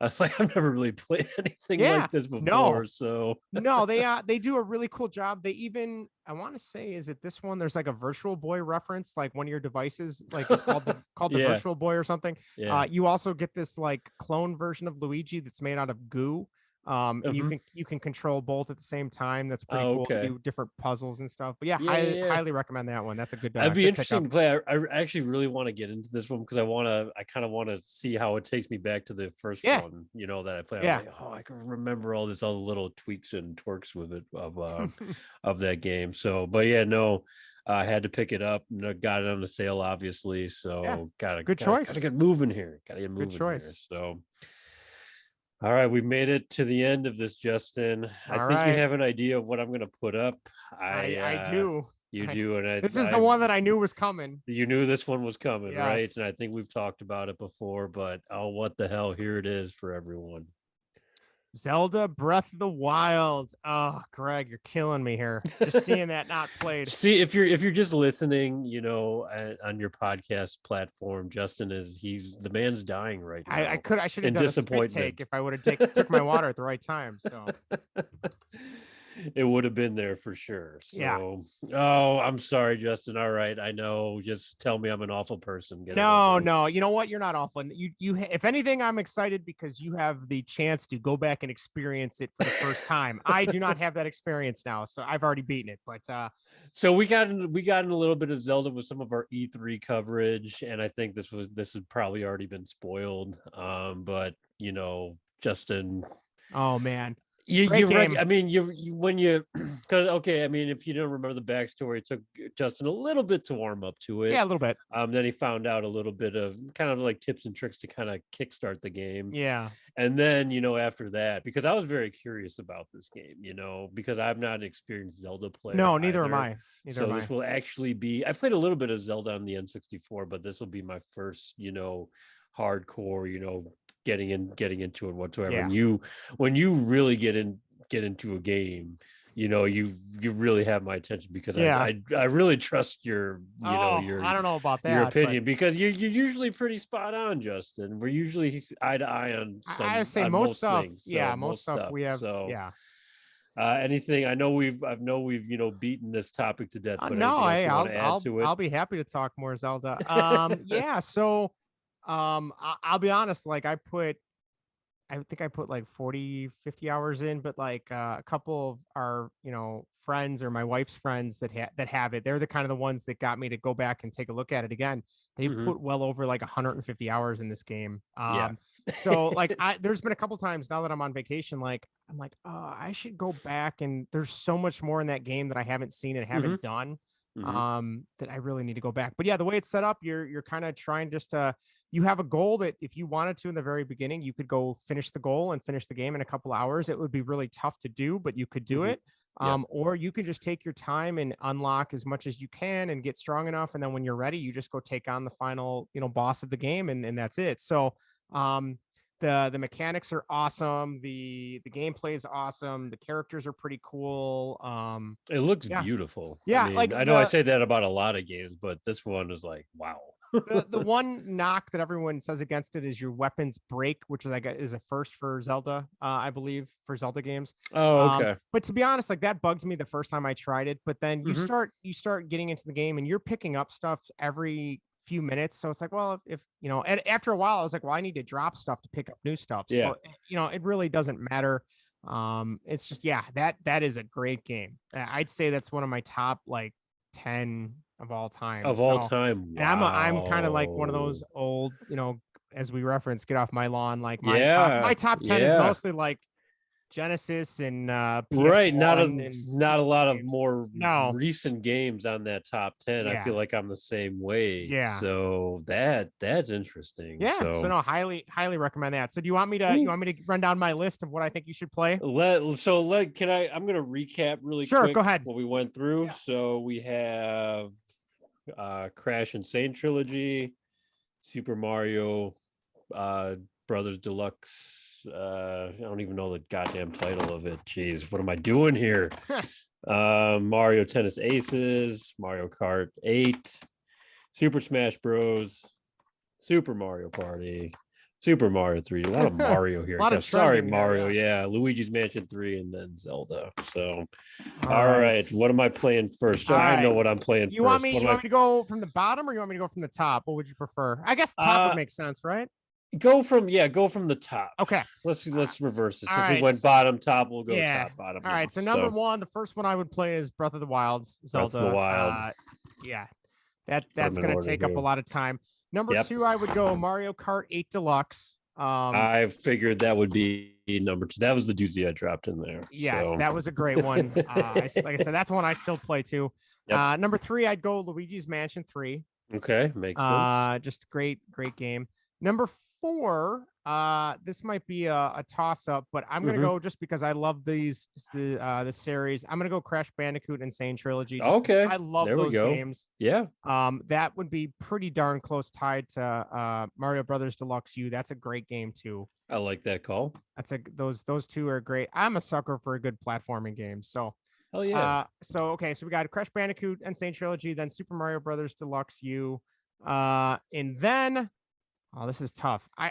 was like, I've never really played anything like this before. No. So no, they do a really cool job. They even, I want to say, is it this one? There's like a Virtual Boy reference, like one of your devices, like it's called the Virtual Boy or something. Yeah. You also get this like clone version of Luigi that's made out of goo. You can control both at the same time. That's pretty cool. Okay. Do different puzzles and stuff. But highly recommend that one. That's a good. That'd be interesting to play. I actually really want to get into this one because I kind of want to see how it takes me back to the first one. That I played. I'm like, I can remember all the little tweaks and twerks with it of that game. So, but I had to pick it up. Got it on the sale, obviously. So, gotta get moving here. Good choice. Here, so. All right, we made it to the end of this, Justin. I think you have an idea of what I'm going to put up. I do. You do, and this is the one that I knew was coming. You knew this one was coming, right? And I think we've talked about it before, but what the hell? Here it is for everyone. Zelda Breath of the Wild. Oh, Greg, you're killing me here. Just seeing that not played. See, if you're just listening, on your podcast platform, Justin he's the man's dying right now. I should have done a spit take if I would have took my water at the right time. So it would have been there for sure. So, oh, I'm sorry, Justin. All right, I know. Just tell me I'm an awful person. No. You know what? You're not awful. You. If anything, I'm excited because you have the chance to go back and experience it for the first time. I do not have that experience now, so I've already beaten it. But so we got in a little bit of Zelda with some of our E3 coverage, and I think this has probably already been spoiled. But Justin. Oh man. I mean, when you, because okay, I mean, if you don't remember the backstory, it took Justin a little bit to warm up to it. Yeah, a little bit. Then he found out a little bit of kind of like tips and tricks to kind of kickstart the game. Yeah. And then, after that, because I was very curious about this game, because I'm not an experienced Zelda player. No, neither am I. So this will actually be, I played a little bit of Zelda on the N64, but this will be my first, hardcore, getting into it whatsoever. Yeah. And when you really get into a game, you really have my attention, because I really trust your I don't know about that, your opinion, because you're usually pretty spot on, Justin. We're usually eye to eye on some. I would say most stuff. Things, so most stuff we have. So yeah. Anything? I know we've beaten this topic to death. But No, I'll be happy to talk more Zelda. Yeah. So, I'll be honest. Like I think I put like 40, 50 hours in, but like a couple of our, friends or my wife's friends that have it, they're the kind of the ones that got me to go back and take a look at it again. They've put well over like 150 hours in this game. So like there's been a couple times now that I'm on vacation, like I'm like, oh, I should go back, and there's so much more in that game that I haven't seen and haven't done. That I really need to go back. But yeah, the way it's set up, you're kind of trying just to, you have a goal that if you wanted to in the very beginning, you could go finish the goal and finish the game in a couple hours. It would be really tough to do, but you could do it. Or you can just take your time and unlock as much as you can and get strong enough. And then when you're ready, you just go take on the final, boss of the game, and that's it. So the mechanics are awesome. The gameplay is awesome. The characters are pretty cool. It looks beautiful. Yeah, I know I say that about a lot of games, but this one is like, wow. The one knock that everyone says against it is your weapons break, which is a first for Zelda, I believe, for Zelda games. Oh, okay. But to be honest, like that bugged me the first time I tried it. But then you start getting into the game and you're picking up stuff every few minutes. So it's like, well, if and after a while, I was like, well, I need to drop stuff to pick up new stuff. So it really doesn't matter. It's just that is a great game. I'd say that's one of my top like 10 of all time. All time. Wow. And I'm kind of like one of those old, as we reference, get off my lawn. Like my top 10 is mostly like Genesis and PS1 right. Not a lot of more recent games on that top 10. I feel like I'm the same way. Yeah. So that's interesting. Yeah. So no, highly recommend that. So do you want me to run down my list of what I think you should play? I'm gonna recap really quick. Sure, go ahead. What we went through. Yeah. So we have Crash Insane Trilogy, Super Mario Brothers Deluxe. I don't even know the goddamn title of it. Jeez, what am I doing here? Mario Tennis Aces, Mario Kart 8, Super Smash Bros, Super Mario Party, Super Mario 3. A lot of Mario here. Sorry, Mario. Yeah, Luigi's Mansion 3, and then Zelda. So, all right. What am I playing first? I know what I'm playing first. You want me to go from the bottom, or you want me to go from the top? What would you prefer? I guess top would make sense, right? Go from the top. Okay. Let's reverse this. If we went bottom top, we'll go top bottom. All right. So number one, the first one I would play is Breath of the Wild, Zelda. Breath of the Wild. That's going to take up a lot of time. Number two, I would go Mario Kart 8 Deluxe. I figured that would be number two. That was the doozy I dropped in there. Yes, that was a great one. Like I said, that's one I still play too. Yep. Number three, I'd go Luigi's Mansion 3. Okay, makes sense. Just great game. Number four, this might be a toss-up, but I'm gonna go just because I love the series. I'm gonna go Crash Bandicoot Insane Trilogy. Okay, I love those games. Yeah. That would be pretty darn close tied to Mario Brothers Deluxe U. That's a great game too. I like that call. Those two are great. I'm a sucker for a good platforming game. So hell yeah. So we got Crash Bandicoot Insane Trilogy, then Super Mario Brothers Deluxe U, and then. Oh, this is tough. I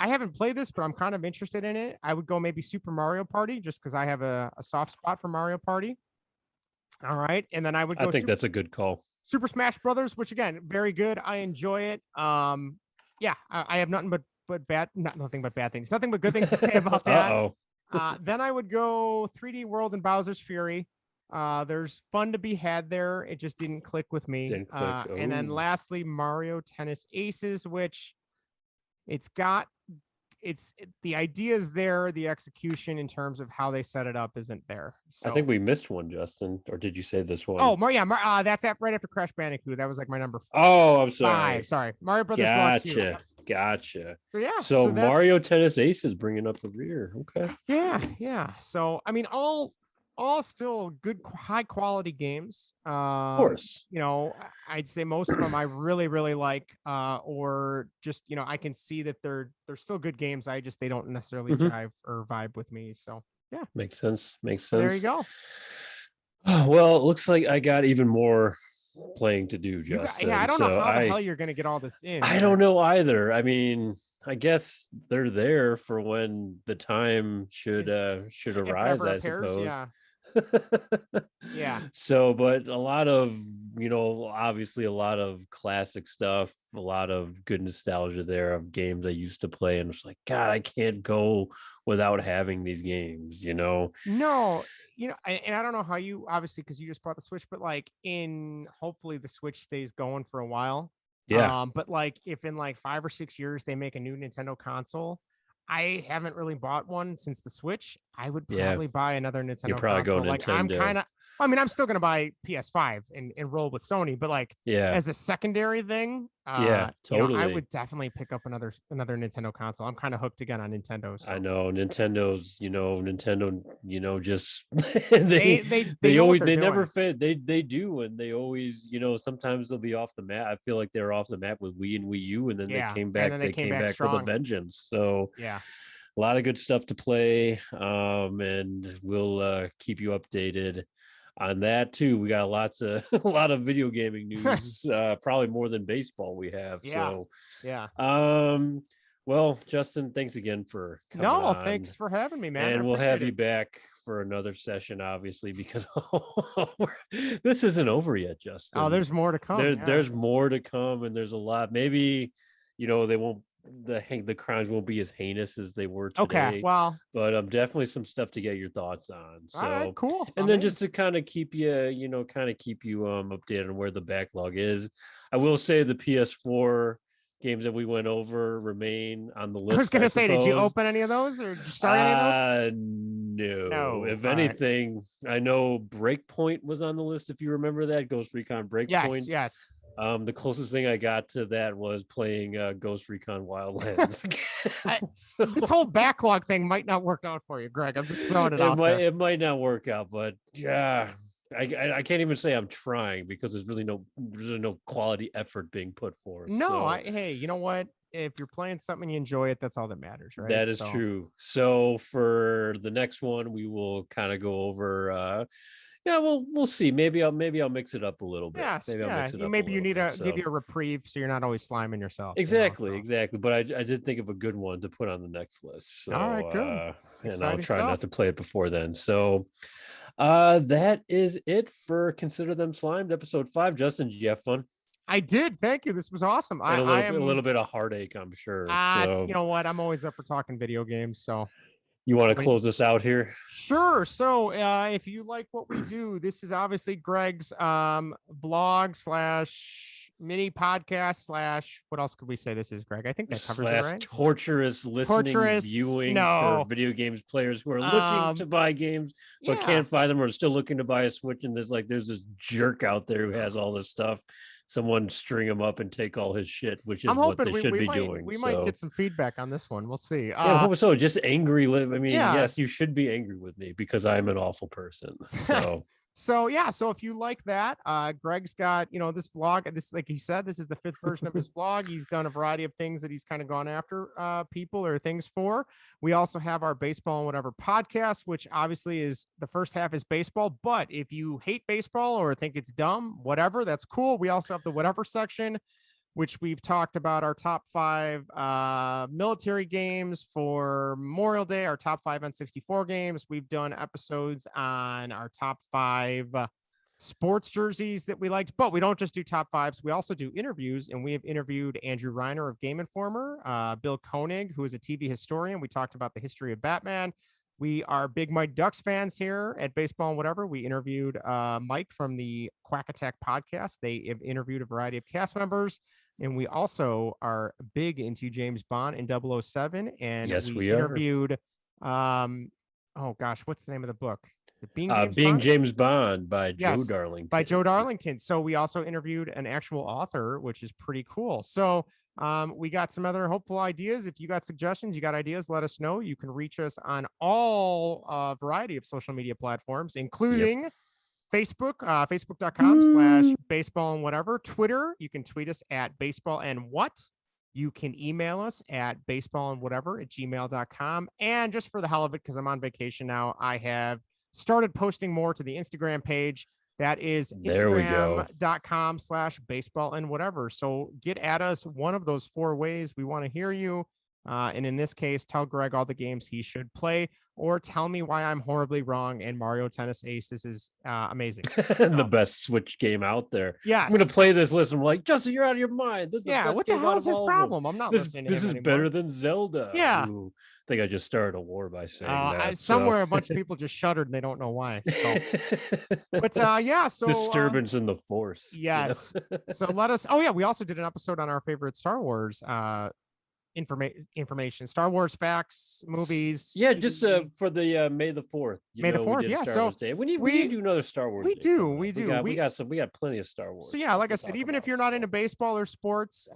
haven't played this, but I'm kind of interested in it. I would go maybe Super Mario Party just because I have a soft spot for Mario Party. All right. And then I would go. I think that's a good call. Super Smash Brothers, which again, very good. I enjoy it. I have nothing but bad things. Nothing but good things to say about that. Then I would go 3D World and Bowser's Fury. There's fun to be had there. It just didn't click with me. And then lastly, Mario Tennis Aces, which it's got the idea is there. The execution in terms of how they set it up isn't there. So I think we missed one, Justin. Or did you say this one? Oh, that's right after Crash Bandicoot. That was like my number 5. Oh, I'm sorry. Sorry. Mario Brothers Deluxe 2. Gotcha. So Mario Tennis Ace is bringing up the rear. Okay. Yeah. So, I mean, all still good, high quality games. Of course. I'd say most of them I really, really like, or just, I can see that they're still good games. They don't necessarily drive or vibe with me. So, yeah. Makes sense. So there you go. Well, it looks like I got even more playing to do, Justin. I don't know how the hell you're going to get all this in. I don't know either. I mean, I guess they're there for when the time should arise, I suppose. Yeah. Yeah. So, but a lot of, obviously a lot of classic stuff, a lot of good nostalgia there of games I used to play. And it's like, God, I can't go without having these games, No, and I don't know how you, obviously, because you just bought the Switch, but like hopefully the Switch stays going for a while. Yeah. But like if in like 5 or 6 years they make a new Nintendo console, I haven't really bought one since the Switch. I would probably buy another Nintendo You'd probably console. go Like Nintendo. I'm still gonna buy PS5 and roll with Sony, but like as a secondary thing, totally. I would definitely pick up another Nintendo console. I'm kind of hooked again on Nintendo. So. I know Nintendo's, just they never fit. They do, and they always, sometimes they'll be off the map. I feel like they're off the map with Wii and Wii U, and then they came back. They came back with a vengeance. So yeah. A lot of good stuff to play, and we'll keep you updated on that too. We got a lot of video gaming news, probably more than baseball we have. So well, Justin, thanks again for coming on. Thanks for having me, man. And we'll have you back for another session, obviously, because this isn't over yet, Justin. Oh, there's more to come. There's more to come, and there's a lot. Maybe they won't. The crimes won't be as heinous as they were today. Okay, well, but definitely some stuff to get your thoughts on. So all right, cool. And then just to kind of keep you, updated on where the backlog is. I will say the PS4 games that we went over remain on the list. I was gonna say, did you open any of those or did you start any of those? No. If anything, I know Breakpoint was on the list. If you remember that, Ghost Recon Breakpoint. Yes. The closest thing I got to that was playing Ghost Recon Wildlands. This whole backlog thing might not work out for you, Greg. I'm just throwing it out there. It might not work out, but yeah, I can't even say I'm trying because there's really no quality effort being put forth. No, hey, you know what? If you're playing something and you enjoy it, that's all that matters, right? That is true. So for the next one, we will kind of go over. We'll see. Maybe I'll mix it up a little bit. Yes, maybe you need to give you a reprieve so you're not always sliming yourself. Exactly. But I did think of a good one to put on the next list. So, all right, good. And I'll try not to play it before then. So that is it for Consider Them Slimed, episode 5. Justin, did you have fun? I did. Thank you. This was awesome. A little bit of heartache, I'm sure. You know what? I'm always up for talking video games. So you want to close this out here? Sure. So if you like what we do, this is obviously Greg's blog / mini podcast / what else could we say this is, Greg? I think that covers it, right? Torturous viewing for video games players who are looking to buy games but can't find them, or still looking to buy a Switch, and there's this jerk out there who has all this stuff. Someone string him up and take all his shit, which is what they should be doing. We might get some feedback on this one. We'll see. So just angry. I mean, yes, you should be angry with me because I'm an awful person. So So if you like that, Greg's got, this vlog, this, like he said, this is the 5th version of his vlog. He's done a variety of things that he's kind of gone after people or things for. We also have our Baseball and Whatever podcast, which obviously is the first half is baseball. But if you hate baseball or think it's dumb, whatever, that's cool. We also have the Whatever section, which we've talked about our top 5 military games for Memorial Day, our top 5 N64 games. We've done episodes on our top 5 sports jerseys that we liked, but we don't just do top 5s. We also do interviews, and we have interviewed Andrew Reiner of Game Informer, Bill Koenig, who is a TV historian. We talked about the history of Batman. We are big Mike Ducks fans here at Baseball and Whatever. We interviewed Mike from the Quack Attack podcast. They have interviewed a variety of cast members. And we also are big into James Bond and 007. And Yes, we we are. interviewed, oh gosh, what's the name of the book? Being James Bond by Joe Darlington. By Joe Darlington. So we also interviewed an actual author, which is pretty cool. So we got some other hopeful ideas. If you got suggestions, you got ideas, let us know. You can reach us on all variety of social media platforms, including Facebook, facebook.com/baseball and whatever. Twitter, you can tweet us at baseball and what. You can email us at baseballandwhatever@gmail.com. And just for the hell of it, because I'm on vacation now, I have started posting more to the Instagram page. That is instagram.com/baseball and whatever. So get at us one of those 4 ways. We want to hear you. And in this case, tell Greg all the games he should play, or tell me why I'm horribly wrong and Mario Tennis Aces is amazing. The best Switch game out there. Yes. I'm going to play this list. I'm like, Justin, you're out of your mind. This is the best what the hell is his problem? I'm not listening to him anymore. This is better than Zelda. Yeah. Ooh, I think I just started a war by saying that. Somewhere a bunch of people just shuddered and they don't know why. So. But so disturbance in the force. Yes. So let us. Oh yeah, we also did an episode on our favorite Star Wars information, Star Wars facts, movies. Yeah, TV. Just for the May the 4th. May the 4th, yeah. So we need to do another Star Wars. We do. We got plenty of Star Wars. So yeah, like I said, even if you're not into baseball or sports,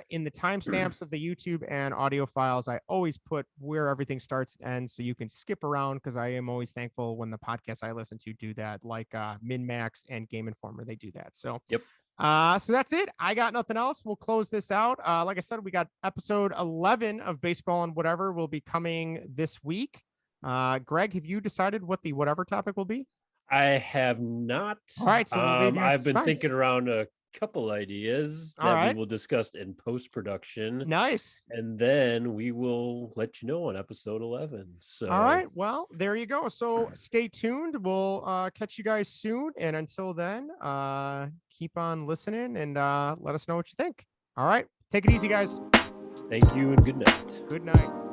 in the timestamps of the YouTube and audio files, I always put where everything starts and ends, so you can skip around, because I am always thankful when the podcasts I listen to do that, like MinMax and Game Informer, they do that. So yep. So that's it. I got nothing else. We'll close this out. Like I said, we got episode 11 of Baseball and Whatever will be coming this week. Greg, have you decided what the whatever topic will be? I have not. All right. So I've been thinking around a couple ideas that we will discuss in post-production. Nice. And then we will let you know on episode 11. So all right. Well, there you go. So stay tuned. We'll catch you guys soon. And until then, keep on listening and let us know what you think. All right. Take it easy, guys. Thank you and good night. Good night.